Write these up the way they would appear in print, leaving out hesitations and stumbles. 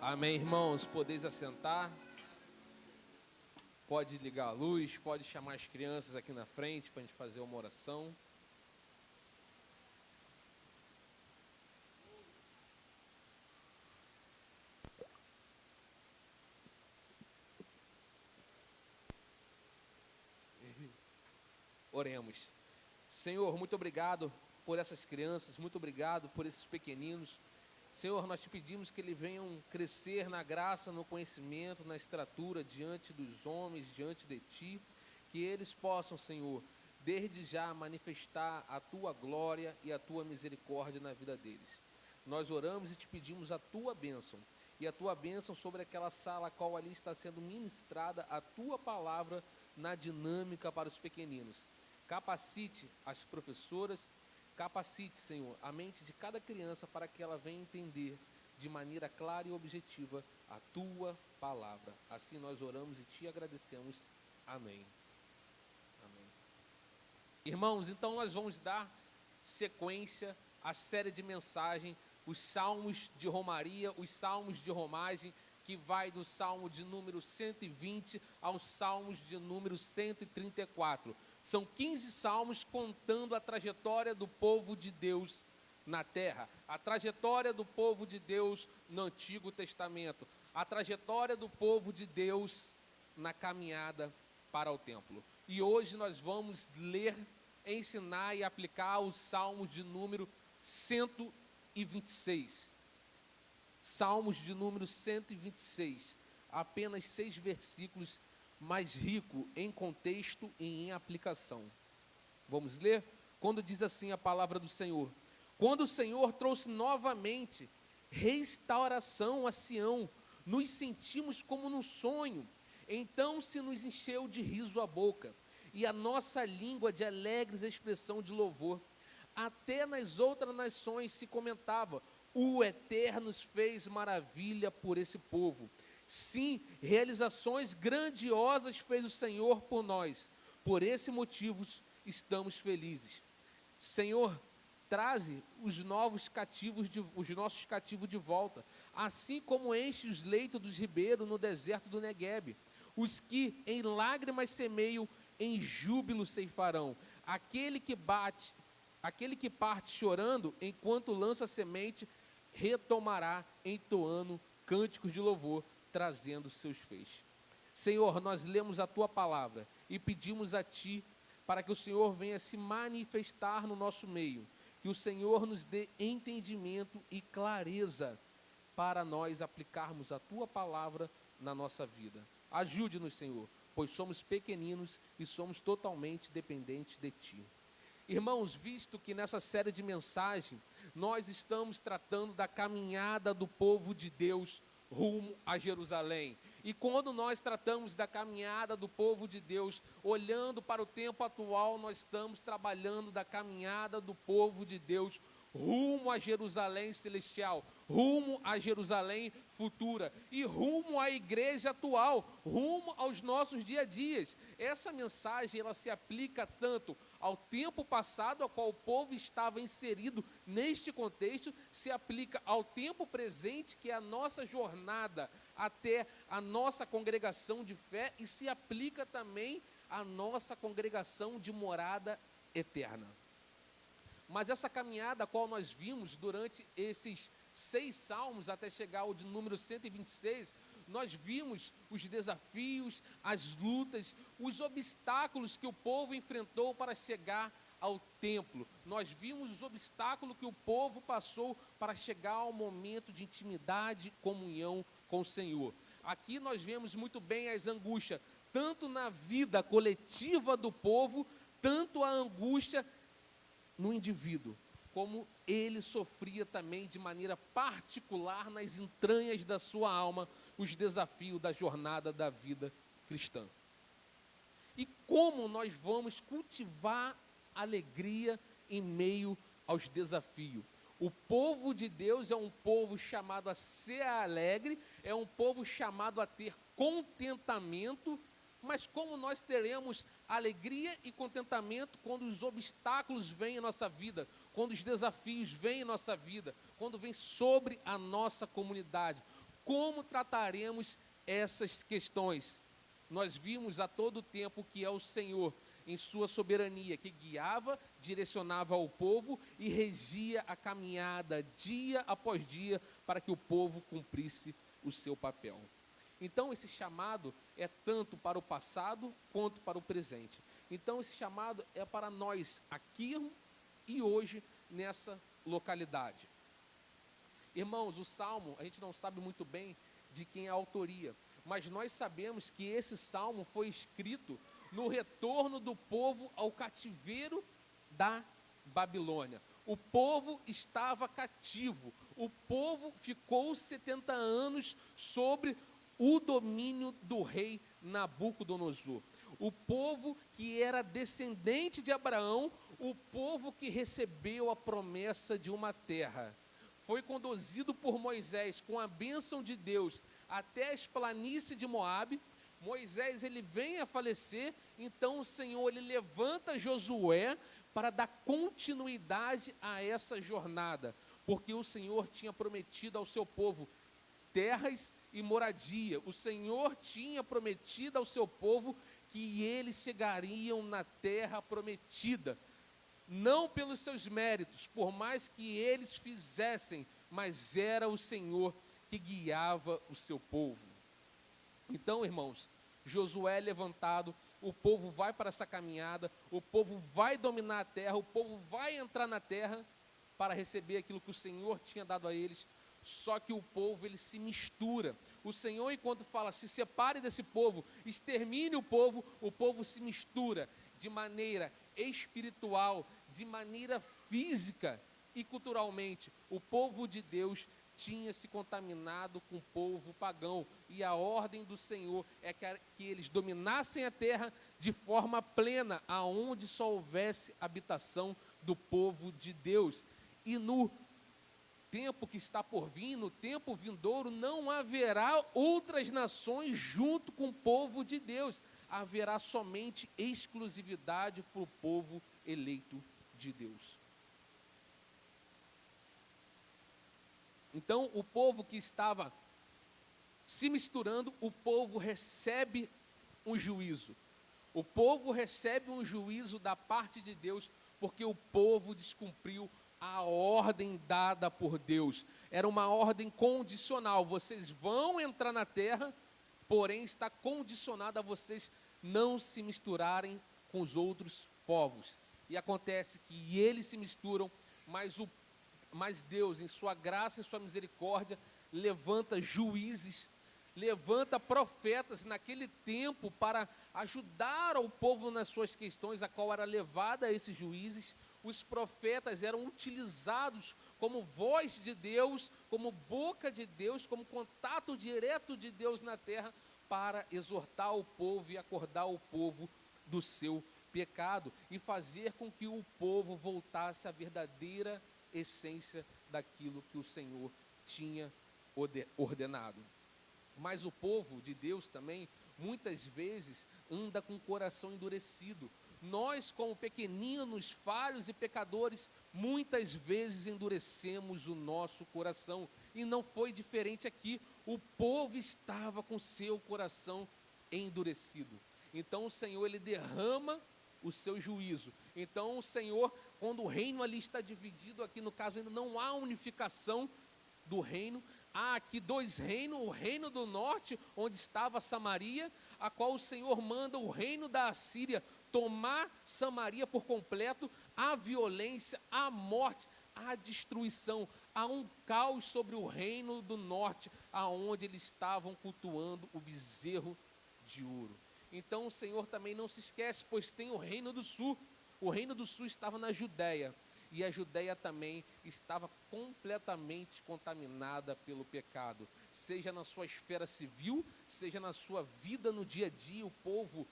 Amém, irmãos? Podeis assentar. Pode ligar a luz, pode chamar as crianças aqui na frente para a gente fazer uma oração. Oremos. Senhor, muito obrigado por essas crianças, muito obrigado por esses pequeninos. Senhor, nós te pedimos que eles venham crescer na graça, no conhecimento, na estatura diante dos homens, diante de Ti, que eles possam, Senhor, desde já manifestar a Tua glória e a Tua misericórdia na vida deles. Nós oramos e te pedimos a Tua bênção, e a Tua bênção sobre aquela sala a qual ali está sendo ministrada a Tua palavra na dinâmica para os pequeninos. Capacite as professoras, capacite, Senhor, a mente de cada criança para que ela venha entender de maneira clara e objetiva a Tua palavra. Assim nós oramos e Te agradecemos. Amém. Amém. Irmãos, então nós vamos dar sequência à série de mensagem, os Salmos de Romaria, os Salmos de Romagem, que vai do Salmo de número 120 aos Salmos de número 134. São 15 salmos contando a trajetória do povo de Deus na terra, a trajetória do povo de Deus no Antigo Testamento, a trajetória do povo de Deus na caminhada para o templo. E hoje nós vamos ler, ensinar e aplicar os salmos de número 126. Salmos de número 126, apenas 6 versículos, mais rico em contexto e em aplicação. Vamos ler? Quando diz assim a palavra do Senhor: quando o Senhor trouxe novamente restauração a Sião, nos sentimos como num sonho, então se nos encheu de riso a boca, e a nossa língua de alegres expressão de louvor. Até nas outras nações se comentava: o Eterno fez maravilha por esse povo. Sim, realizações grandiosas fez o Senhor por nós. Por esse motivo estamos felizes. Senhor, traze os nossos cativos de volta, assim como enche os leitos dos ribeiros no deserto do Neguebe. Os que em lágrimas semeiam, em júbilo ceifarão. Aquele que parte chorando, enquanto lança semente, retomará entoando cânticos de louvor, trazendo seus feixes. Senhor, nós lemos a Tua palavra e pedimos a Ti para que o Senhor venha se manifestar no nosso meio, que o Senhor nos dê entendimento e clareza para nós aplicarmos a Tua palavra na nossa vida. Ajude-nos, Senhor, pois somos pequeninos e somos totalmente dependentes de Ti. Irmãos, visto que nessa série de mensagem nós estamos tratando da caminhada do povo de Deus rumo a Jerusalém. E quando nós tratamos da caminhada do povo de Deus, olhando para o tempo atual, nós estamos trabalhando da caminhada do povo de Deus rumo a Jerusalém celestial, rumo a Jerusalém futura e rumo à igreja atual, rumo aos nossos dia a dias. Essa mensagem, ela se aplica tanto ao tempo passado, ao qual o povo estava inserido neste contexto, se aplica ao tempo presente, que é a nossa jornada até a nossa congregação de fé, e se aplica também à nossa congregação de morada eterna. Mas essa caminhada a qual nós vimos durante esses 6 salmos, até chegar ao de número 126, nós vimos os desafios, as lutas, os obstáculos que o povo enfrentou para chegar ao templo. Nós vimos os obstáculos que o povo passou para chegar ao momento de intimidade e comunhão com o Senhor. Aqui nós vemos muito bem as angústias, tanto na vida coletiva do povo, tanto a angústia no indivíduo, como ele sofria também de maneira particular nas entranhas da sua alma os desafios da jornada da vida cristã. E como nós vamos cultivar alegria em meio aos desafios? O povo de Deus é um povo chamado a ser alegre, é um povo chamado a ter contentamento, mas como nós teremos alegria e contentamento quando os obstáculos vêm em nossa vida, quando os desafios vêm em nossa vida, quando vêm sobre a nossa comunidade? como trataremos essas questões? Nós vimos a todo tempo que é o Senhor, em sua soberania, que guiava, direcionava o povo e regia a caminhada dia após dia para que o povo cumprisse o seu papel. Então, esse chamado é tanto para o passado quanto para o presente. Então, esse chamado é para nós aqui e hoje nessa localidade. Irmãos, o Salmo, a gente não sabe muito bem de quem é a autoria, mas nós sabemos que esse Salmo foi escrito no retorno do povo ao cativeiro da Babilônia. O povo estava cativo, o povo ficou 70 anos sobre o domínio do rei Nabucodonosor. O povo que era descendente de Abraão, o povo que recebeu a promessa de uma terra, foi conduzido por Moisés com a bênção de Deus até as planícies de Moabe. Moisés, ele vem a falecer, então o Senhor, ele levanta Josué para dar continuidade a essa jornada, porque o Senhor tinha prometido ao seu povo terras e moradia. O Senhor tinha prometido ao seu povo que eles chegariam na terra prometida, não pelos seus méritos, por mais que eles fizessem, mas era o Senhor que guiava o seu povo. Então, irmãos, Josué é levantado, o povo vai para essa caminhada, o povo vai dominar a terra, o povo vai entrar na terra para receber aquilo que o Senhor tinha dado a eles. Só que o povo, ele se mistura. O Senhor, enquanto fala, se separe desse povo, extermine o povo se mistura de maneira espiritual, de maneira física e culturalmente. O povo de Deus tinha se contaminado com o povo pagão, e a ordem do Senhor é que eles dominassem a terra de forma plena, aonde só houvesse habitação do povo de Deus. E no tempo que está por vir, no tempo vindouro, não haverá outras nações junto com o povo de Deus, haverá somente exclusividade para o povo eleito de Deus. Então, o povo que estava se misturando, o povo recebe um juízo. O povo recebe um juízo da parte de Deus, porque o povo descumpriu a ordem dada por Deus. Era uma ordem condicional. Vocês vão entrar na terra, porém está condicionada a vocês não se misturarem com os outros povos. E acontece que eles se misturam, mas Deus, em sua graça e sua misericórdia, levanta juízes, levanta profetas naquele tempo para ajudar ao povo nas suas questões, a qual era levada a esses juízes. Os profetas eram utilizados como voz de Deus, como boca de Deus, como contato direto de Deus na terra, para exortar o povo e acordar o povo do seu pecado e fazer com que o povo voltasse à verdadeira essência daquilo que o Senhor tinha ordenado. Mas o povo de Deus também, muitas vezes, anda com o coração endurecido. Nós, como pequeninos, falhos e pecadores, muitas vezes endurecemos o nosso coração. E não foi diferente aqui. O povo estava com seu coração endurecido. Então o Senhor, ele derrama o seu juízo. Então o Senhor, quando o reino ali está dividido, aqui no caso ainda não há unificação do reino, há aqui dois reinos, o reino do norte, onde estava Samaria, a qual o Senhor manda o reino da Assíria tomar Samaria por completo, a violência, a morte, a destruição, há um caos sobre o reino do norte, aonde eles estavam cultuando o bezerro de ouro. Então o Senhor também não se esquece, pois tem o reino do sul. O reino do sul estava na Judéia, e a Judéia também estava completamente contaminada pelo pecado, seja na sua esfera civil, seja na sua vida no dia a dia. O povo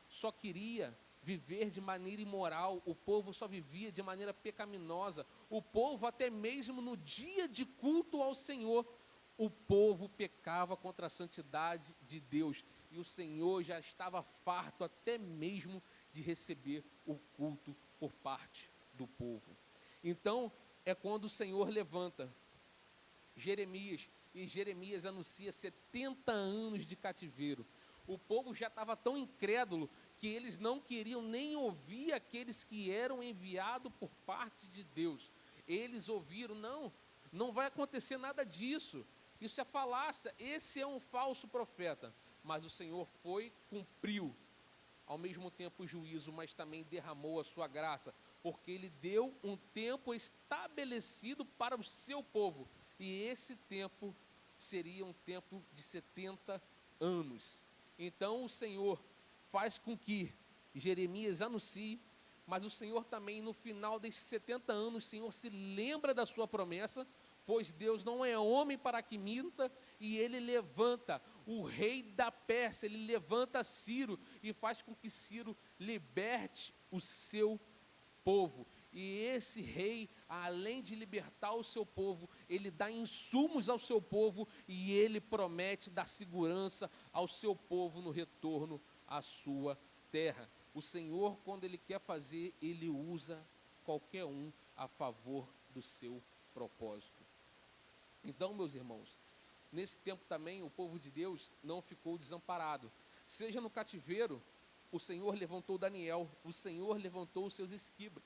só queria viver de maneira imoral, o povo só vivia de maneira pecaminosa, o povo até mesmo no dia de culto ao Senhor, o povo pecava contra a santidade de Deus, e o Senhor já estava farto até mesmo de receber o culto por parte do povo. Então, é quando o Senhor levanta Jeremias e Jeremias anuncia 70 anos de cativeiro. O povo já estava tão incrédulo que eles não queriam nem ouvir aqueles que eram enviados por parte de Deus. Eles ouviram, não vai acontecer nada disso, isso é falácia, esse é um falso profeta. Mas o Senhor cumpriu, ao mesmo tempo o juízo, mas também derramou a sua graça, porque Ele deu um tempo estabelecido para o seu povo, e esse tempo seria um tempo de 70 anos. Então o Senhor faz com que Jeremias anuncie, mas o Senhor também, no final desses 70 anos, o Senhor se lembra da sua promessa, pois Deus não é homem para que minta, e Ele levanta o rei da Pérsia, Ele levanta Ciro, e faz com que Ciro liberte o seu povo. E esse rei, além de libertar o seu povo, ele dá insumos ao seu povo, e ele promete dar segurança ao seu povo no retorno à sua terra. O Senhor, quando Ele quer fazer, Ele usa qualquer um a favor do seu propósito. Então, meus irmãos, nesse tempo também o povo de Deus não ficou desamparado. Seja no cativeiro, o Senhor levantou Daniel, o Senhor levantou os seus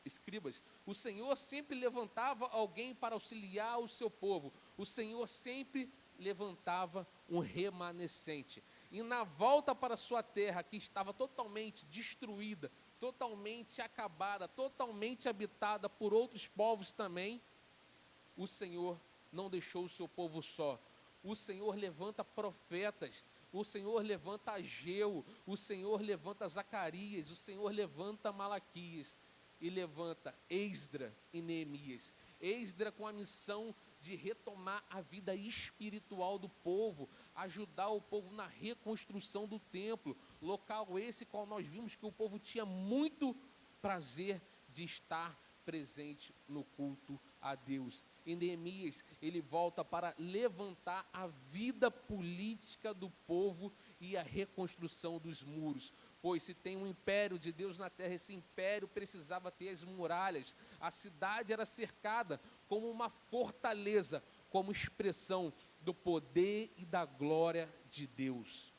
escribas, o Senhor sempre levantava alguém para auxiliar o seu povo, o Senhor sempre levantava um remanescente. E na volta para a sua terra, que estava totalmente destruída, totalmente acabada, totalmente habitada por outros povos também, o Senhor não deixou o seu povo só. O Senhor levanta profetas, o Senhor levanta Ageu, o Senhor levanta Zacarias, o Senhor levanta Malaquias, e levanta Esdra e Neemias. Esdra com a missão de retomar a vida espiritual do povo, ajudar o povo na reconstrução do templo, local esse qual nós vimos que o povo tinha muito prazer de estar presente no culto a Deus. Em Neemias, ele volta para levantar a vida política do povo e a reconstrução dos muros. Pois se tem um império de Deus na terra, esse império precisava ter as muralhas. A cidade era cercada como uma fortaleza, como expressão do poder e da glória de Deus.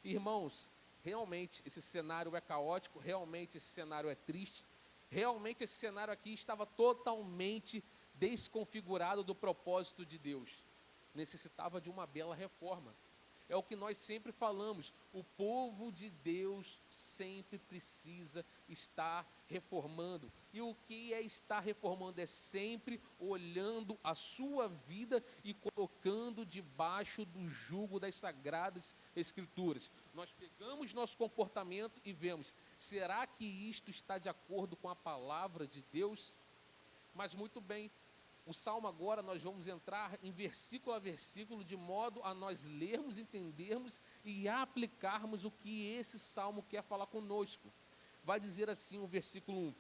Irmãos, realmente esse cenário é caótico, realmente esse cenário é triste, realmente esse cenário aqui estava totalmente desconfigurado do propósito de Deus. Necessitava de uma bela reforma. É o que nós sempre falamos, o povo de Deus sempre precisa estar reformando. E o que é estar reformando? É sempre olhando a sua vida e colocando debaixo do jugo das Sagradas Escrituras. Nós pegamos nosso comportamento e vemos, será que isto está de acordo com a palavra de Deus? Mas muito bem, o Salmo agora nós vamos entrar em versículo a versículo, de modo a nós lermos, entendermos e aplicarmos o que esse Salmo quer falar conosco. Vai dizer assim o versículo 1: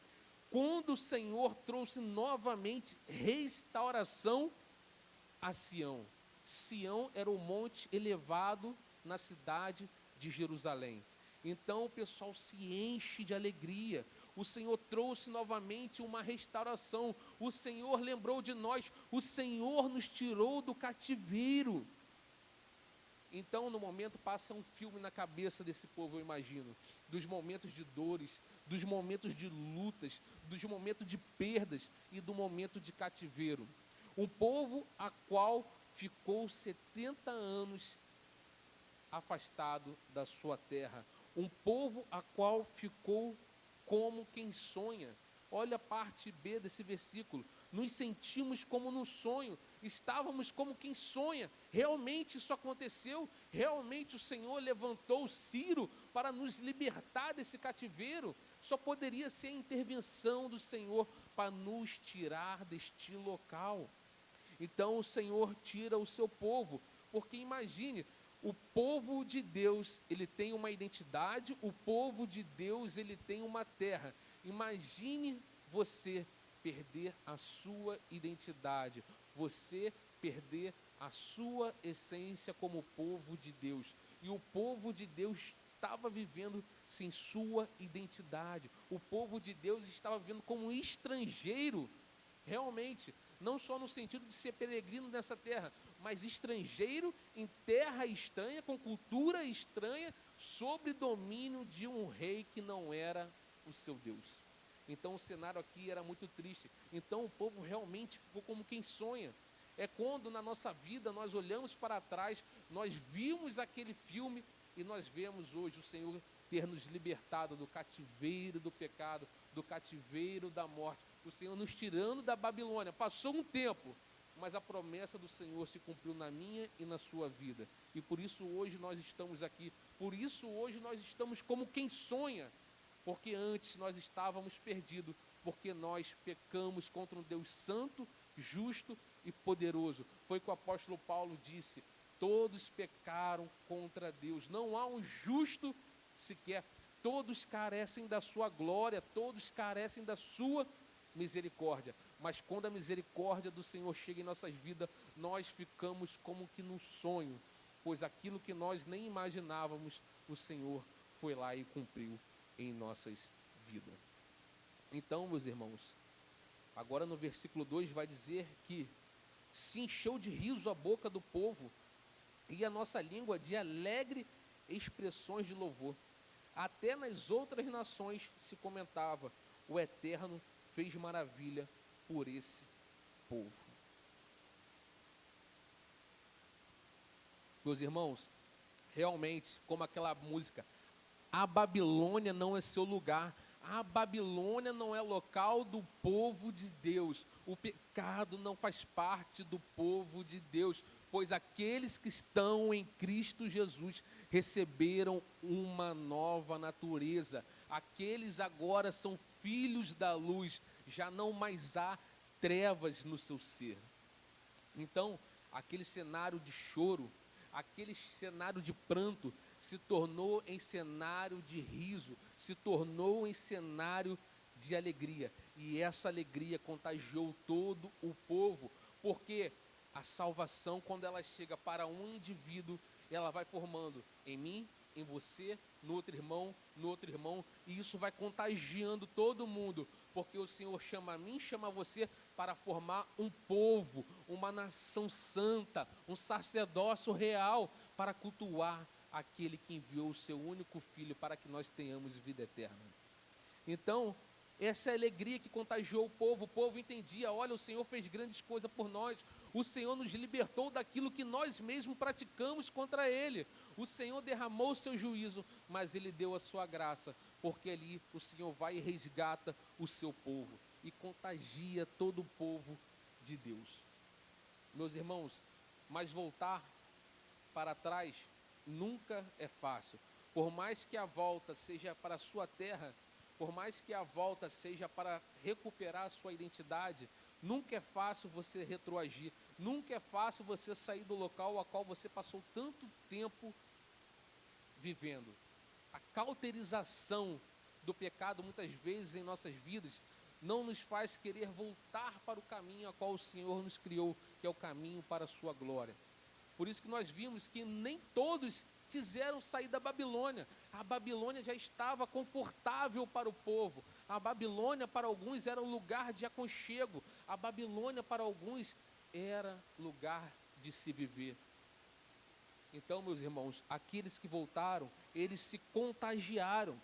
quando o Senhor trouxe novamente restauração a Sião. Sião era o monte elevado na cidade de Jerusalém. Então o pessoal se enche de alegria. O Senhor trouxe novamente uma restauração. O Senhor lembrou de nós. O Senhor nos tirou do cativeiro. Então, no momento, passa um filme na cabeça desse povo, eu imagino, dos momentos de dores, dos momentos de lutas, dos momentos de perdas e do momento de cativeiro. Um povo a qual ficou 70 anos afastado da sua terra. Um povo a qual ficou como quem sonha. Olha a parte B desse versículo. Nos sentimos como num sonho, estávamos como quem sonha. Realmente isso aconteceu, realmente o Senhor levantou Ciro para nos libertar desse cativeiro. Só poderia ser a intervenção do Senhor para nos tirar deste local. Então o Senhor tira o seu povo, porque imagine, o povo de Deus, ele tem uma identidade, o povo de Deus, ele tem uma terra. Imagine você perder a sua identidade, você perder a sua essência como povo de Deus. E o povo de Deus estava vivendo sem sua identidade. O povo de Deus estava vivendo como um estrangeiro, realmente, não só no sentido de ser peregrino nessa terra, mas estrangeiro em terra estranha, com cultura estranha, sob domínio de um rei que não era o seu Deus. Então o cenário aqui era muito triste. Então o povo realmente ficou como quem sonha. É quando na nossa vida nós olhamos para trás, nós vimos aquele filme e nós vemos hoje o Senhor ter nos libertado do cativeiro do pecado, do cativeiro da morte, o Senhor nos tirando da Babilônia. Passou um tempo, mas a promessa do Senhor se cumpriu na minha e na sua vida. E por isso hoje nós estamos aqui, por isso hoje nós estamos como quem sonha, porque antes nós estávamos perdidos, porque nós pecamos contra um Deus santo, justo e poderoso. Foi o que o apóstolo Paulo disse: todos pecaram contra Deus, não há um justo sequer, todos carecem da sua glória, todos carecem da sua misericórdia. Mas quando a misericórdia do Senhor chega em nossas vidas, nós ficamos como que num sonho, pois aquilo que nós nem imaginávamos, o Senhor foi lá e cumpriu em nossas vidas. Então, meus irmãos, agora no versículo 2 vai dizer que se encheu de riso a boca do povo e a nossa língua de alegre expressões de louvor. Até nas outras nações se comentava: o Eterno fez maravilha por esse povo. Meus irmãos, realmente, como aquela música, a Babilônia não é seu lugar, a Babilônia não é local do povo de Deus, o pecado não faz parte do povo de Deus, pois aqueles que estão em Cristo Jesus receberam uma nova natureza, aqueles agora são filhos da luz, já não mais há trevas no seu ser. Então, aquele cenário de choro, aquele cenário de pranto, se tornou em cenário de riso, se tornou em cenário de alegria. E essa alegria contagiou todo o povo, porque a salvação, quando ela chega para um indivíduo, ela vai formando em mim, em você, no outro irmão, e isso vai contagiando todo mundo, porque o Senhor chama a mim, chama você para formar um povo, uma nação santa, um sacerdócio real, para cultuar aquele que enviou o seu único Filho para que nós tenhamos vida eterna. Então, essa é a alegria que contagiou o povo entendia: olha, o Senhor fez grandes coisas por nós, o Senhor nos libertou daquilo que nós mesmos praticamos contra Ele, o Senhor derramou o seu juízo, mas Ele deu a sua graça, porque ali o Senhor vai e resgata o seu povo, e contagia todo o povo de Deus. Meus irmãos, mas voltar para trás nunca é fácil, por mais que a volta seja para a sua terra, por mais que a volta seja para recuperar a sua identidade, nunca é fácil você retroagir, nunca é fácil você sair do local ao qual você passou tanto tempo vivendo. A cauterização do pecado, muitas vezes em nossas vidas, não nos faz querer voltar para o caminho a qual o Senhor nos criou, que é o caminho para a sua glória. Por isso que nós vimos que nem todos quiseram sair da Babilônia. A Babilônia já estava confortável para o povo. A Babilônia para alguns era um lugar de aconchego. A Babilônia para alguns era lugar de se viver. Então, meus irmãos, aqueles que voltaram, eles se contagiaram.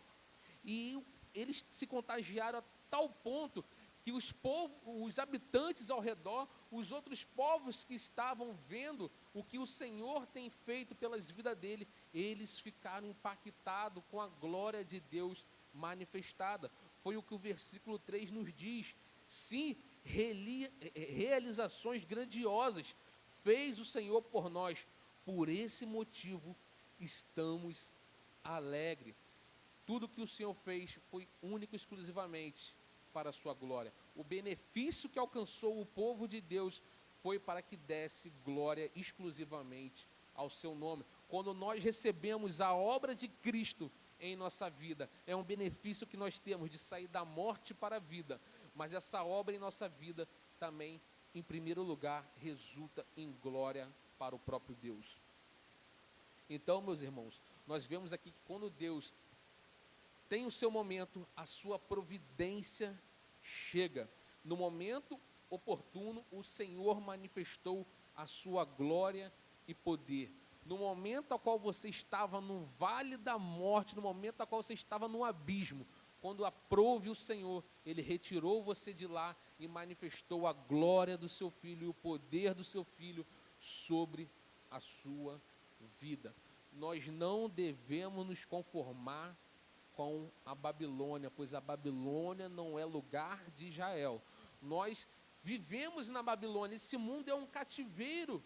E eles se contagiaram a tal ponto que os habitantes ao redor, os outros povos que estavam vendo o que o Senhor tem feito pelas vidas dele, eles ficaram impactados com a glória de Deus manifestada. Foi o que o versículo 3 nos diz. Sim, realizações grandiosas fez o Senhor por nós. Por esse motivo estamos alegres. Tudo que o Senhor fez foi único e exclusivamente para a sua glória. O benefício que alcançou o povo de Deus foi para que desse glória exclusivamente ao seu nome. Quando nós recebemos a obra de Cristo em nossa vida, é um benefício que nós temos de sair da morte para a vida, mas essa obra em nossa vida também, em primeiro lugar, resulta em glória para o próprio Deus. Então, meus irmãos, nós vemos aqui que quando Deus tem o seu momento, a sua providência chega. No momento oportuno, o Senhor manifestou a sua glória e poder. No momento ao qual você estava no vale da morte, no momento ao qual você estava no abismo, quando aprove o Senhor, Ele retirou você de lá e manifestou a glória do seu Filho e o poder do seu Filho sobre a sua vida. Nós não devemos nos conformar com a Babilônia, pois a Babilônia não é lugar de Israel. Nós vivemos na Babilônia, esse mundo é um cativeiro.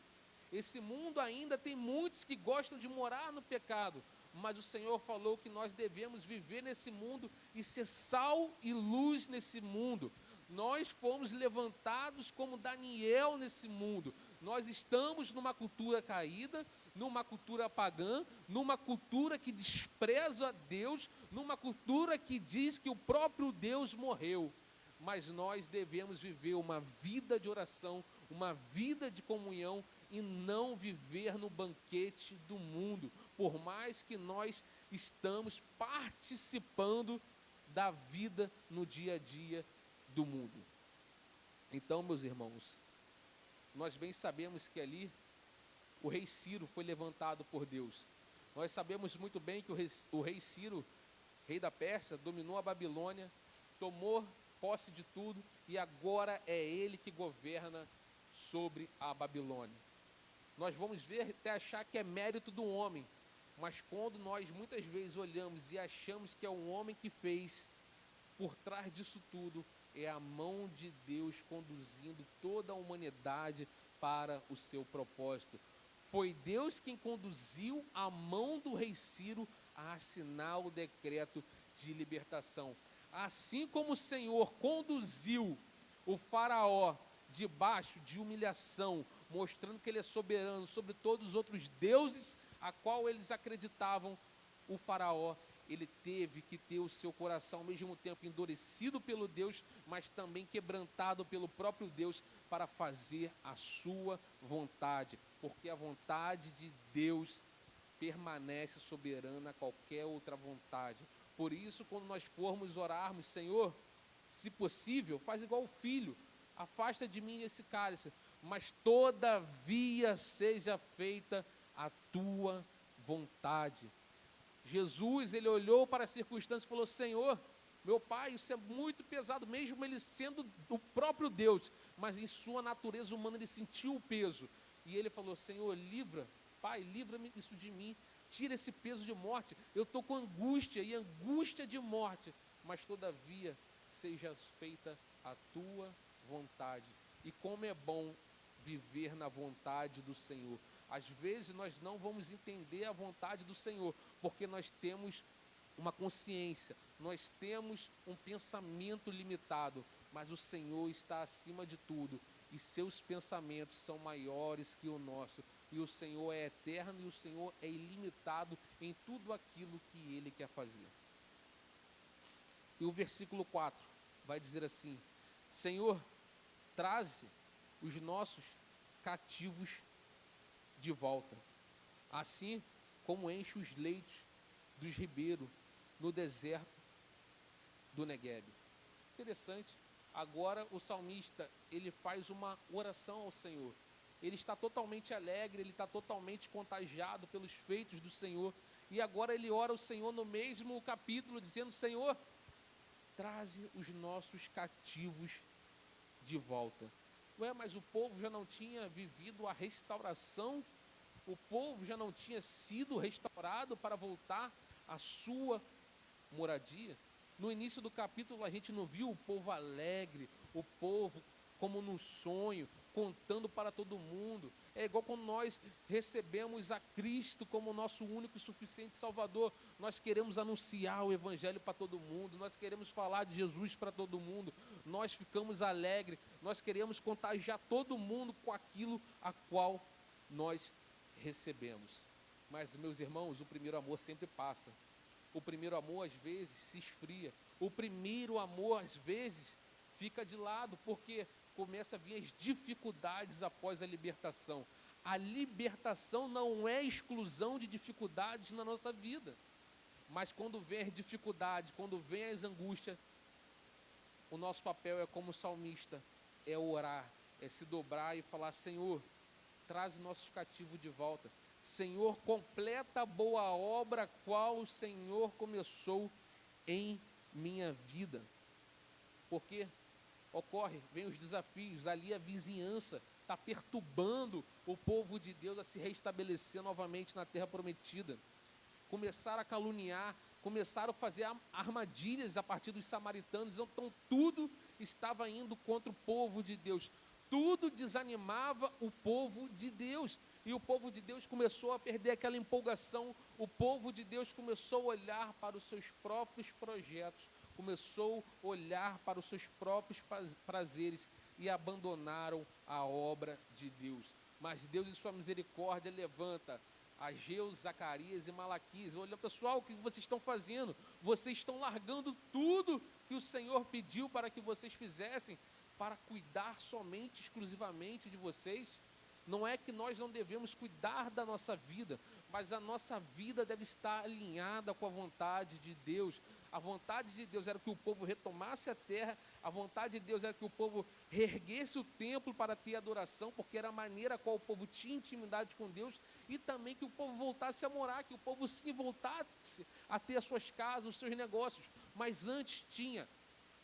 Esse mundo ainda tem muitos que gostam de morar no pecado, mas o Senhor falou que nós devemos viver nesse mundo e ser sal e luz nesse mundo. Nós fomos levantados como Daniel nesse mundo. Nós estamos numa cultura caída, numa cultura pagã, numa cultura que despreza a Deus, numa cultura que diz que o próprio Deus morreu. Mas nós devemos viver uma vida de oração, uma vida de comunhão e não viver no banquete do mundo, por mais que nós estamos participando da vida no dia a dia do mundo. Então, meus irmãos, nós bem sabemos que ali o rei Ciro foi levantado por Deus. Nós sabemos muito bem que o rei Ciro, rei da Pérsia, dominou a Babilônia, tomou posse de tudo e agora é ele que governa sobre a Babilônia. Nós vamos ver até achar que é mérito do homem, mas quando nós muitas vezes olhamos e achamos que é um homem que fez, por trás disso tudo é a mão de Deus conduzindo toda a humanidade para o seu propósito. Foi Deus quem conduziu a mão do rei Ciro a assinar o decreto de libertação. Assim como o Senhor conduziu o faraó debaixo de humilhação, mostrando que ele é soberano sobre todos os outros deuses a qual eles acreditavam, o faraó, ele teve que ter o seu coração ao mesmo tempo endurecido pelo Deus, mas também quebrantado pelo próprio Deus para fazer a sua vontade, porque a vontade de Deus permanece soberana a qualquer outra vontade. Por isso, quando nós formos orarmos, Senhor, se possível, faz igual o filho, afasta de mim esse cálice, mas todavia seja feita a tua vontade. Jesus, ele olhou para as circunstâncias e falou: Senhor, meu pai, isso é muito pesado, mesmo ele sendo o próprio Deus, mas em sua natureza humana ele sentiu o peso, e ele falou: Senhor, Pai, livra-me isso de mim, tira esse peso de morte, eu estou com angústia, e angústia de morte, mas todavia seja feita a tua vontade. E como é bom viver na vontade do Senhor. Às vezes nós não vamos entender a vontade do Senhor, porque nós temos uma consciência, nós temos um pensamento limitado, mas o Senhor está acima de tudo, e seus pensamentos são maiores que o nosso, e o Senhor é eterno, e o Senhor é ilimitado em tudo aquilo que Ele quer fazer. E o versículo 4 vai dizer assim: Senhor, traze os nossos cativos de volta, assim como enche os leitos dos ribeiros no deserto do Neguebe. Interessante. Agora o salmista, ele faz uma oração ao Senhor. Ele está totalmente alegre, ele está totalmente contagiado pelos feitos do Senhor. E agora ele ora ao Senhor no mesmo capítulo, dizendo: Senhor, traze os nossos cativos de volta. Ué, mas o povo já não tinha vivido a restauração? O povo já não tinha sido restaurado para voltar à sua moradia? No início do capítulo a gente não viu o povo alegre, o povo como num sonho, contando para todo mundo. É igual quando nós recebemos a Cristo como nosso único e suficiente Salvador. Nós queremos anunciar o Evangelho para todo mundo, nós queremos falar de Jesus para todo mundo, nós ficamos alegres, nós queremos contagiar todo mundo com aquilo a qual nós recebemos. Mas, meus irmãos, o primeiro amor sempre passa. O primeiro amor às vezes se esfria. O primeiro amor às vezes fica de lado, porque começa a vir as dificuldades após a libertação. A libertação não é exclusão de dificuldades na nossa vida. Mas quando vem as dificuldades, quando vem as angústias, o nosso papel é como salmista, é orar, é se dobrar e falar: Senhor, traz nossos cativos de volta. Senhor, completa a boa obra, qual o Senhor começou em minha vida. Porque vem os desafios, ali a vizinhança está perturbando o povo de Deus a se restabelecer novamente na terra prometida. Começaram a caluniar, começaram a fazer armadilhas a partir dos samaritanos, então tudo estava indo contra o povo de Deus, tudo desanimava o povo de Deus, e o povo de Deus começou a perder aquela empolgação, o povo de Deus começou a olhar para os seus próprios projetos, começou a olhar para os seus próprios prazeres e abandonaram a obra de Deus. Mas Deus, em sua misericórdia, levanta Ageu, Zacarias e Malaquias. Olha, pessoal, o que vocês estão fazendo? Vocês estão largando tudo que o Senhor pediu para que vocês fizessem, para cuidar somente, exclusivamente de vocês. Não é que nós não devemos cuidar da nossa vida, mas a nossa vida deve estar alinhada com a vontade de Deus. A vontade de Deus era que o povo retomasse a terra, a vontade de Deus era que o povo reerguesse o templo para ter adoração, porque era a maneira a qual o povo tinha intimidade com Deus, e também que o povo voltasse a morar, que o povo sim voltasse a ter as suas casas, os seus negócios. Mas antes tinha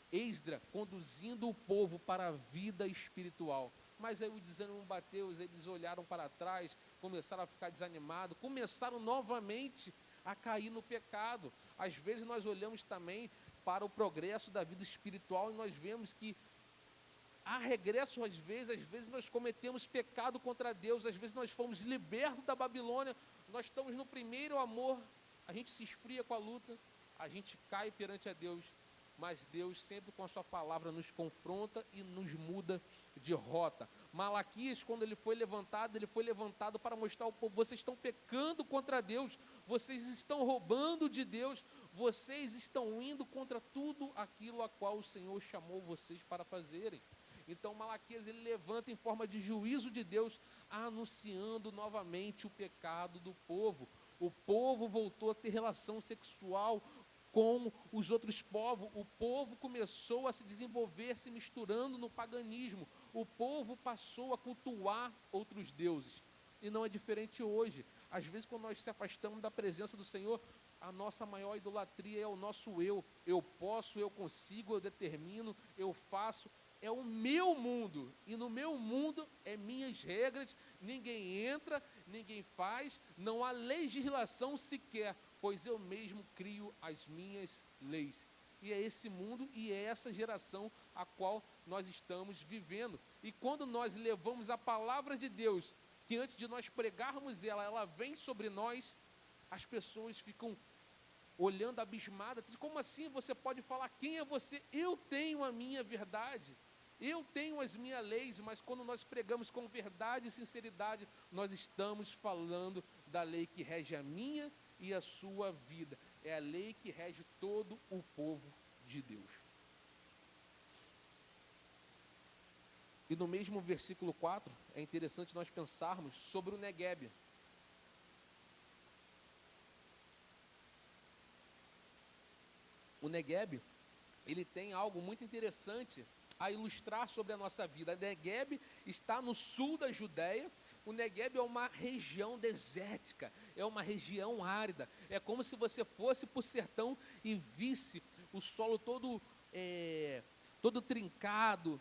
Esdra conduzindo o povo para a vida espiritual. Mas aí o desânimo bateu, eles olharam para trás, começaram a ficar desanimados, começaram novamente a cair no pecado. Às vezes nós olhamos também para o progresso da vida espiritual e nós vemos que há regresso às vezes nós cometemos pecado contra Deus, às vezes nós fomos libertos da Babilônia, nós estamos no primeiro amor, a gente se esfria com a luta, a gente cai perante a Deus, mas Deus sempre com a sua palavra nos confronta e nos muda de rota. Malaquias, quando ele foi levantado para mostrar ao povo: vocês estão pecando contra Deus, vocês estão roubando de Deus, vocês estão indo contra tudo aquilo a qual o Senhor chamou vocês para fazerem. Então Malaquias, ele levanta em forma de juízo de Deus, anunciando novamente o pecado do povo. O povo voltou a ter relação sexual com os outros povos, o povo começou a se desenvolver, se misturando no paganismo, o povo passou a cultuar outros deuses, e não é diferente hoje. Às vezes, quando nós se afastamos da presença do Senhor, a nossa maior idolatria é o nosso eu posso, eu consigo, eu determino, eu faço, é o meu mundo, e no meu mundo é minhas regras, ninguém entra, ninguém faz, não há legislação sequer, pois eu mesmo crio as minhas leis. E é esse mundo e é essa geração a qual nós estamos vivendo. E quando nós levamos a palavra de Deus, que antes de nós pregarmos ela vem sobre nós, as pessoas ficam olhando abismadas. Como assim você pode falar? Quem é você? Eu tenho a minha verdade, eu tenho as minhas leis, mas quando nós pregamos com verdade e sinceridade, nós estamos falando da lei que rege a minha e a sua vida. É a lei que rege todo o povo de Deus. E no mesmo versículo 4, é interessante nós pensarmos sobre o Neguebe. O Neguebe, ele tem algo muito interessante a ilustrar sobre a nossa vida. O Neguebe está no sul da Judéia. O Neguebe é uma região desértica, é uma região árida. É como se você fosse para o sertão e visse o solo todo trincado,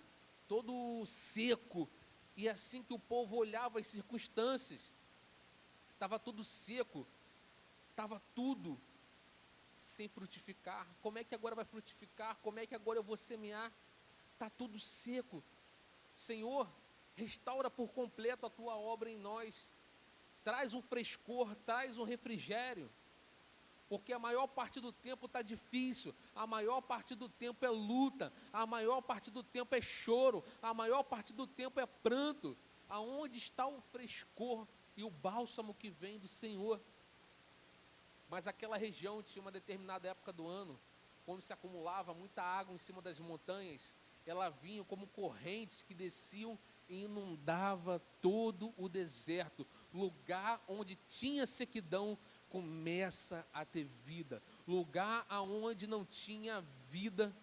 todo seco. E assim que o povo olhava as circunstâncias, estava tudo seco, estava tudo sem frutificar. Como é que agora vai frutificar? Como é que agora eu vou semear? Está tudo seco. Senhor, restaura por completo a tua obra em nós, traz um frescor, traz um refrigério, porque a maior parte do tempo está difícil, a maior parte do tempo é luta, a maior parte do tempo é choro, a maior parte do tempo é pranto. Aonde está o frescor e o bálsamo que vem do Senhor? Mas aquela região tinha uma determinada época do ano, quando se acumulava muita água em cima das montanhas, ela vinha como correntes que desciam e inundava todo o deserto. Lugar onde tinha sequidão começa a ter vida. Lugar aonde não tinha vida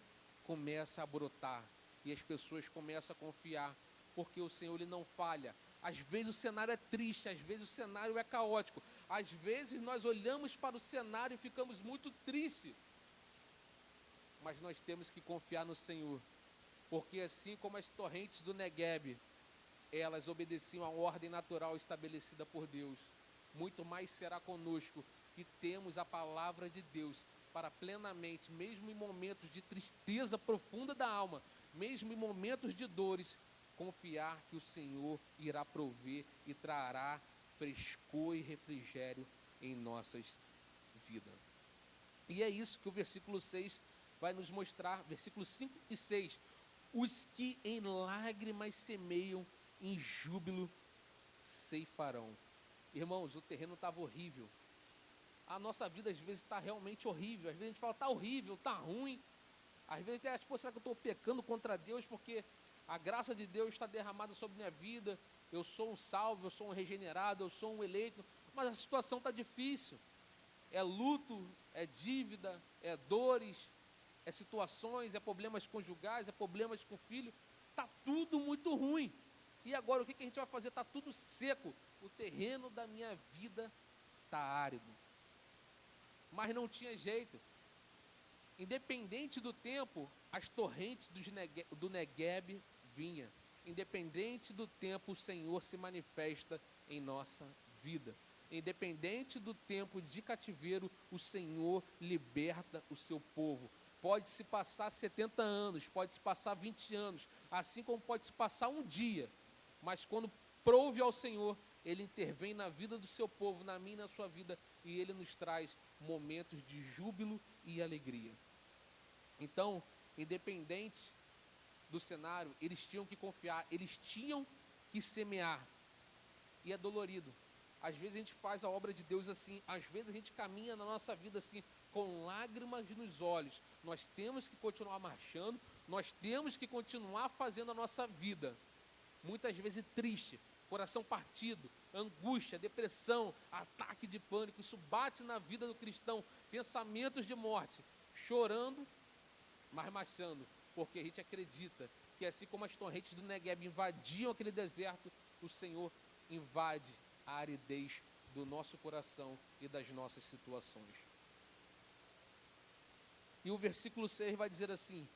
começa a brotar. E as pessoas começam a confiar, porque o Senhor, ele não falha. Às vezes o cenário é triste, às vezes o cenário é caótico. Às vezes nós olhamos para o cenário e ficamos muito tristes. Mas nós temos que confiar no Senhor. Porque assim como as torrentes do Neguebe, elas obedeciam à ordem natural estabelecida por Deus, muito mais será conosco, que temos a palavra de Deus para plenamente, mesmo em momentos de tristeza profunda da alma, mesmo em momentos de dores, confiar que o Senhor irá prover e trará frescor e refrigério em nossas vidas. E é isso que o versículo 6 vai nos mostrar, versículos 5 e 6. Os que em lágrimas semeiam, em júbilo ceifarão. Irmãos, o terreno estava horrível. A nossa vida às vezes está realmente horrível. Às vezes a gente fala, está horrível, está ruim. Às vezes até acha, pô, será que eu estou pecando contra Deus porque a graça de Deus está derramada sobre minha vida? Eu sou um salvo, eu sou um regenerado, eu sou um eleito. Mas a situação está difícil. É luto, é dívida, é dores, é situações, é problemas conjugais, é problemas com o filho. Está tudo muito ruim. E agora o que a gente vai fazer? Está tudo seco. O terreno da minha vida está árido. Mas não tinha jeito. Independente do tempo, as torrentes do Neguebe vinham. Independente do tempo, o Senhor se manifesta em nossa vida. Independente do tempo de cativeiro, o Senhor liberta o seu povo. Pode se passar 70 anos, pode se passar 20 anos, assim como pode se passar um dia. Mas quando prouve ao Senhor, Ele intervém na vida do seu povo, na minha e na sua vida, e Ele nos traz momentos de júbilo e alegria. Então, independente do cenário, eles tinham que confiar, eles tinham que semear. E é dolorido. Às vezes a gente faz a obra de Deus assim, às vezes a gente caminha na nossa vida assim, com lágrimas nos olhos. Nós temos que continuar marchando, nós temos que continuar fazendo a nossa vida. Muitas vezes triste, coração partido, angústia, depressão, ataque de pânico, isso bate na vida do cristão, pensamentos de morte, chorando, mas marchando, porque a gente acredita que assim como as torrentes do Neguebe invadiam aquele deserto, o Senhor invade a aridez do nosso coração e das nossas situações. E o versículo 6 vai dizer assim: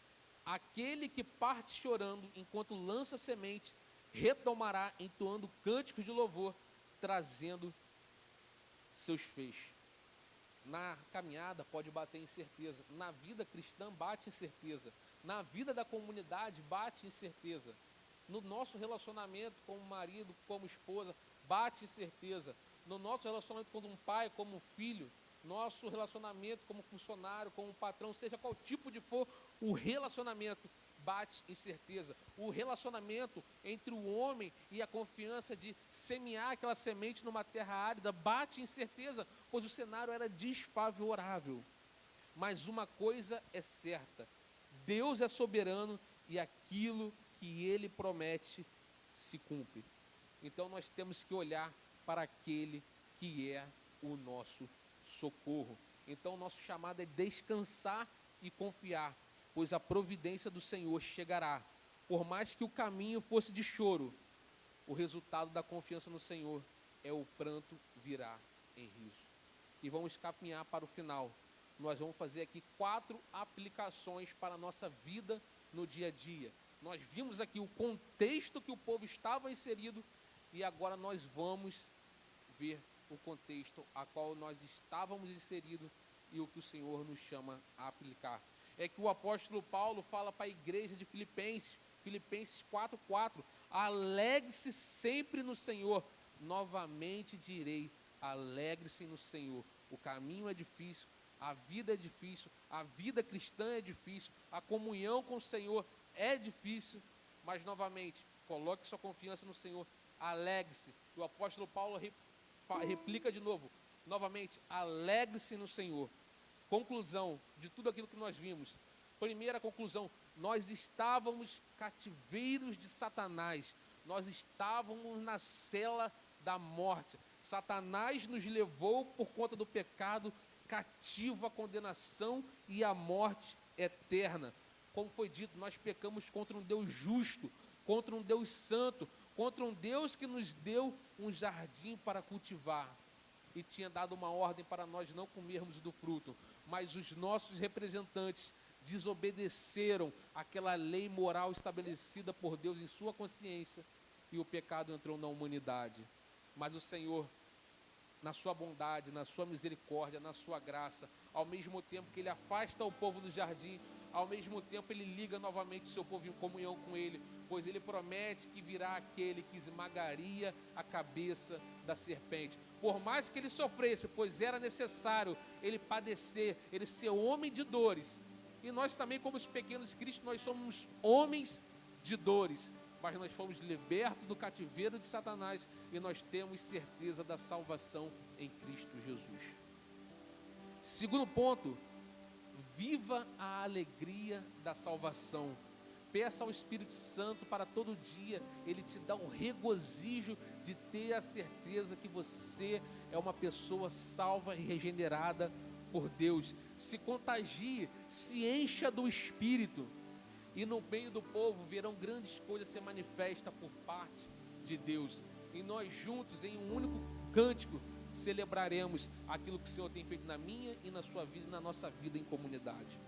aquele que parte chorando enquanto lança semente, retomará entoando cânticos de louvor, trazendo seus feixes. Na caminhada pode bater incerteza, na vida cristã bate incerteza, na vida da comunidade bate incerteza, no nosso relacionamento como marido, como esposa, bate incerteza, no nosso relacionamento como um pai, como um filho, nosso relacionamento como funcionário, como patrão, seja qual tipo de for o relacionamento, bate incerteza. O relacionamento entre o homem e a confiança de semear aquela semente numa terra árida bate incerteza, pois o cenário era desfavorável. Mas uma coisa é certa: Deus é soberano e aquilo que Ele promete se cumpre. Então nós temos que olhar para aquele que é o nosso socorro. Então nosso chamado é descansar e confiar, pois a providência do Senhor chegará. Por mais que o caminho fosse de choro, o resultado da confiança no Senhor é o pranto virá em riso. E vamos caminhar para o final. Nós vamos fazer aqui 4 aplicações para a nossa vida no dia a dia. Nós vimos aqui o contexto que o povo estava inserido e agora nós vamos ver o contexto a qual nós estávamos inseridos e o que o Senhor nos chama a aplicar. É que o apóstolo Paulo fala para a igreja de Filipenses 4:4, alegre-se sempre no Senhor. Novamente direi, alegre-se no Senhor. O caminho é difícil, a vida é difícil, a vida cristã é difícil, a comunhão com o Senhor é difícil, mas novamente, coloque sua confiança no Senhor, alegre-se. O apóstolo Paulo replica de novo, novamente, alegre-se no Senhor. Conclusão de tudo aquilo que nós vimos. Primeira conclusão, nós estávamos cativeiros de Satanás, nós estávamos na cela da morte. Satanás nos levou por conta do pecado cativo à condenação e à morte eterna. Como foi dito, nós pecamos contra um Deus justo, contra um Deus santo, contra um Deus que nos deu um jardim para cultivar e tinha dado uma ordem para nós não comermos do fruto, mas os nossos representantes desobedeceram aquela lei moral estabelecida por Deus em sua consciência e o pecado entrou na humanidade. Mas o Senhor, na sua bondade, na sua misericórdia, na sua graça, ao mesmo tempo que Ele afasta o povo do jardim, ao mesmo tempo Ele liga novamente o seu povo em comunhão com Ele, pois Ele promete que virá aquele que esmagaria a cabeça da serpente. Por mais que Ele sofresse, pois era necessário Ele padecer, Ele ser homem de dores. E nós também, como os pequenos Cristo, nós somos homens de dores, mas nós fomos libertos do cativeiro de Satanás e nós temos certeza da salvação em Cristo Jesus. Segundo ponto, viva a alegria da salvação. Peça ao Espírito Santo para todo dia Ele te dá um regozijo de ter a certeza que você é uma pessoa salva e regenerada por Deus. Se contagie, se encha do Espírito, e no meio do povo verão grandes coisas ser manifestas por parte de Deus. E nós juntos, em um único cântico, celebraremos aquilo que o Senhor tem feito na minha e na sua vida e na nossa vida em comunidade.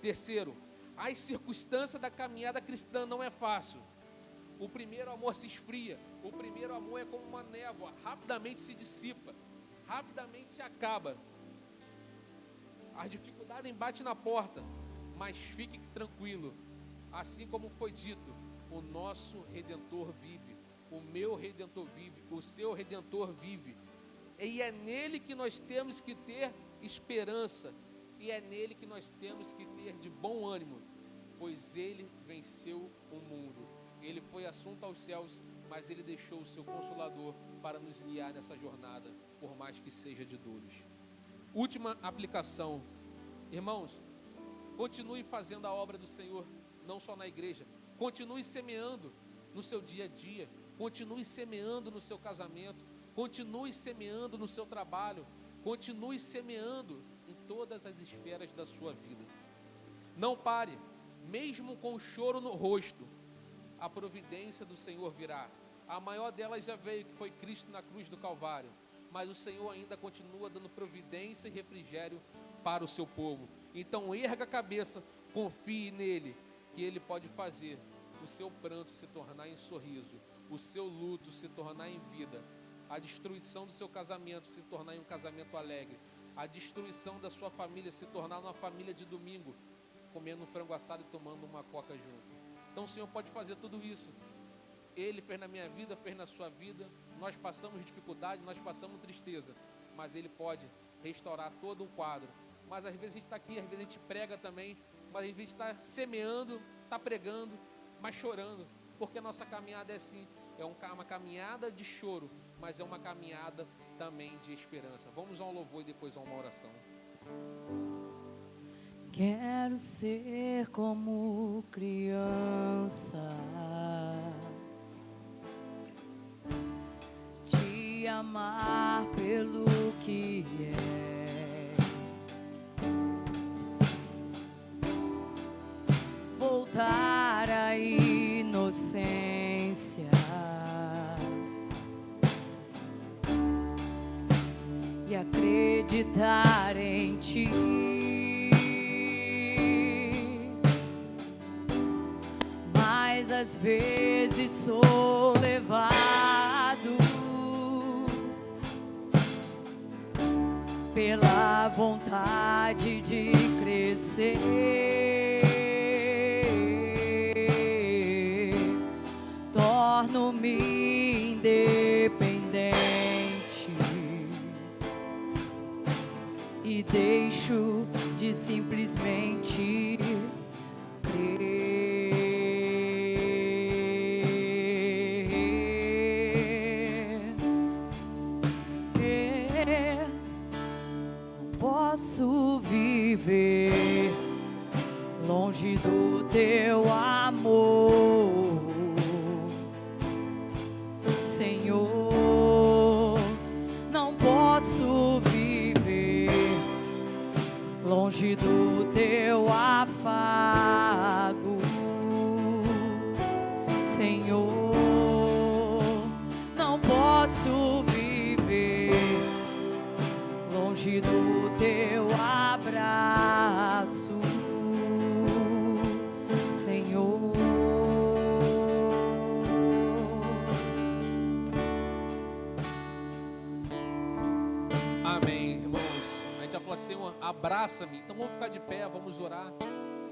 Terceiro, as circunstâncias da caminhada cristã não é fácil. O primeiro amor se esfria, o primeiro amor é como uma névoa, rapidamente se dissipa, rapidamente acaba. As dificuldades batem na porta, mas fique tranquilo, assim como foi dito, o nosso Redentor vive, o meu Redentor vive, o seu Redentor vive, e é nele que nós temos que ter esperança, e é nele que nós temos que ter de bom ânimo, pois ele venceu o mundo, ele foi assunto aos céus, mas ele deixou o seu Consolador para nos guiar nessa jornada, por mais que seja de dores. Última aplicação, irmãos, continue fazendo a obra do Senhor, não só na igreja, continue semeando no seu dia a dia, continue semeando no seu casamento, continue semeando no seu trabalho, continue semeando em todas as esferas da sua vida. Não pare, mesmo com o choro no rosto, a providência do Senhor virá. A maior delas já veio, que foi Cristo na cruz do Calvário, mas o Senhor ainda continua dando providência e refrigério para o seu povo. Então erga a cabeça, confie nele, que ele pode fazer o seu pranto se tornar em sorriso, o seu luto se tornar em vida, a destruição do seu casamento se tornar em um casamento alegre, a destruição da sua família se tornar uma família de domingo, comendo um frango assado e tomando uma coca junto. Então o Senhor pode fazer tudo isso. Ele fez na minha vida, fez na sua vida. Nós passamos dificuldade, nós passamos tristeza, mas Ele pode restaurar todo um quadro. Mas às vezes a gente está aqui, às vezes a gente prega também, mas às vezes está semeando, está pregando, mas chorando, porque a nossa caminhada é assim, é uma caminhada de choro, mas é uma caminhada também de esperança. Vamos a um louvor e depois a uma oração. Quero ser como criança, te amar pelo que és, voltar à inocência e acreditar em ti. Mas às vezes sou levado pela vontade de crescer, torno-me independente e deixo de simplesmente crer. Não posso viver longe do teu amor, Senhor. Não posso viver longe do teu afago, Senhor. longe do teu abraço, Senhor. Amém, irmãos. A gente já falou assim, Senhor, abraça-me. Então vamos ficar de pé, vamos orar.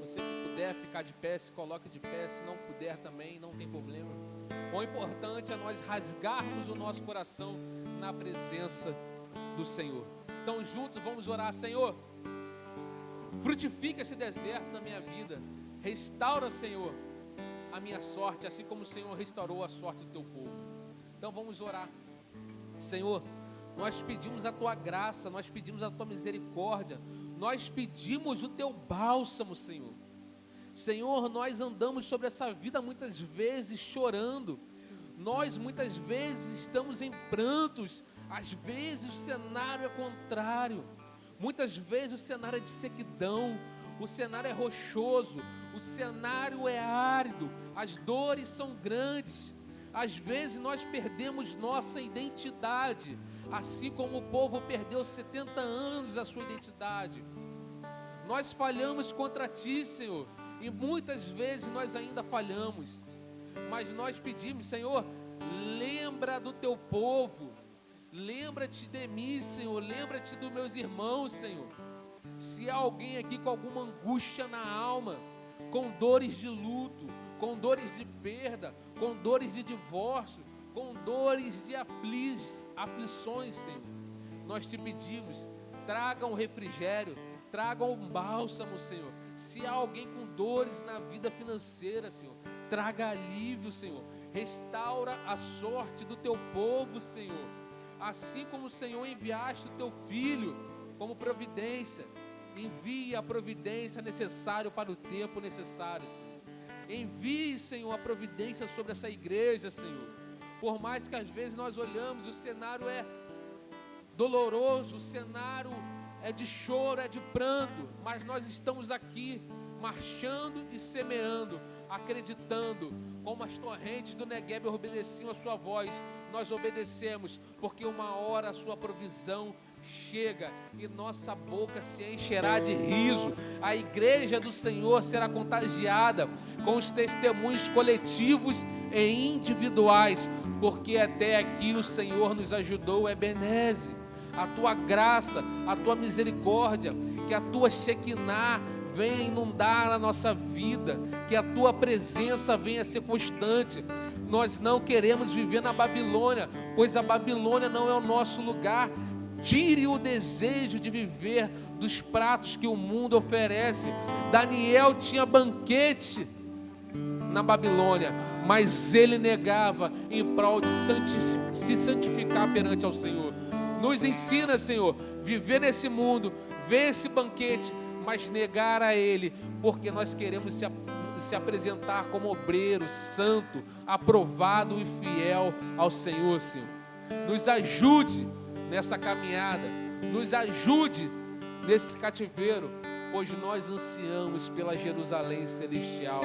Você que puder ficar de pé, se coloque de pé. Se não puder também, não tem problema. O importante é nós rasgarmos o nosso coração na presença do Senhor. Então juntos vamos orar. Senhor, frutifica esse deserto na minha vida. Restaura, Senhor, a minha sorte, assim como o Senhor restaurou a sorte do teu povo. Então vamos orar. Senhor, nós pedimos a tua graça, nós pedimos a tua misericórdia, nós pedimos o teu bálsamo, Senhor. Senhor, nós andamos sobre essa vida muitas vezes chorando, nós muitas vezes estamos em prantos, às vezes o cenário é contrário, muitas vezes o cenário é de sequidão, o cenário é rochoso, o cenário é árido, as dores são grandes, às vezes nós perdemos nossa identidade, assim como o povo perdeu 70 anos a sua identidade. Nós falhamos contra ti, Senhor, e muitas vezes nós ainda falhamos, mas nós pedimos, Senhor, lembra do teu povo, lembra-te de mim, Senhor, lembra-te dos meus irmãos, Senhor. Se há alguém aqui com alguma angústia na alma, com dores de luto, com dores de perda, com dores de divórcio, com dores de aflições, Senhor, nós te pedimos, traga um refrigério, traga um bálsamo, Senhor. Se há alguém com dores na vida financeira, Senhor, traga alívio, Senhor. Restaura a sorte do teu povo, Senhor. Assim como o Senhor enviaste o teu filho como providência, envie a providência necessária para o tempo necessário, Senhor. Envie, Senhor, a providência sobre essa igreja, Senhor. Por mais que às vezes nós olhamos, o cenário é doloroso, o cenário é de choro, é de pranto, mas nós estamos aqui marchando e semeando, acreditando, como as torrentes do Negueb obedeciam a sua voz, nós obedecemos, porque uma hora a sua provisão chega e nossa boca se encherá de riso, a igreja do Senhor será contagiada com os testemunhos coletivos e individuais, porque até aqui o Senhor nos ajudou, Ebenezer. A tua graça, a tua misericórdia, que a tua Shekinah venha inundar a nossa vida, que a tua presença venha ser constante. Nós não queremos viver na Babilônia, pois a Babilônia não é o nosso lugar. Tire o desejo de viver dos pratos que o mundo oferece. Daniel tinha banquete na Babilônia, mas ele negava em prol de se santificar perante ao Senhor. Nos ensina, Senhor, viver nesse mundo, ver esse banquete, mas negar a Ele, porque nós queremos se apresentar como obreiro santo, aprovado e fiel ao Senhor, Senhor. Nos ajude nessa caminhada, nos ajude nesse cativeiro, pois nós ansiamos pela Jerusalém celestial.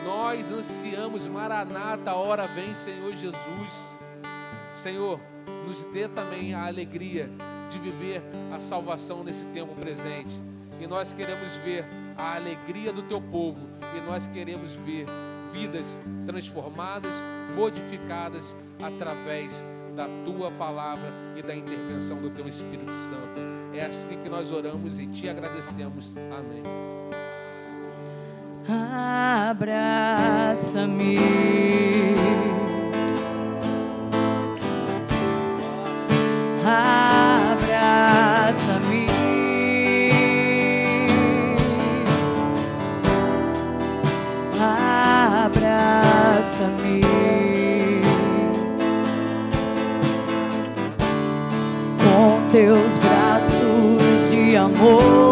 Nós ansiamos, Maranata, a hora vem, Senhor Jesus. Senhor, nos dê também a alegria de viver a salvação nesse tempo presente. E nós queremos ver a alegria do teu povo. E nós queremos ver vidas transformadas, modificadas através da tua palavra e da intervenção do teu Espírito Santo. É assim que nós oramos e te agradecemos. Amém. Abraça-me, abraça-me, abraça-me, com teus braços de amor.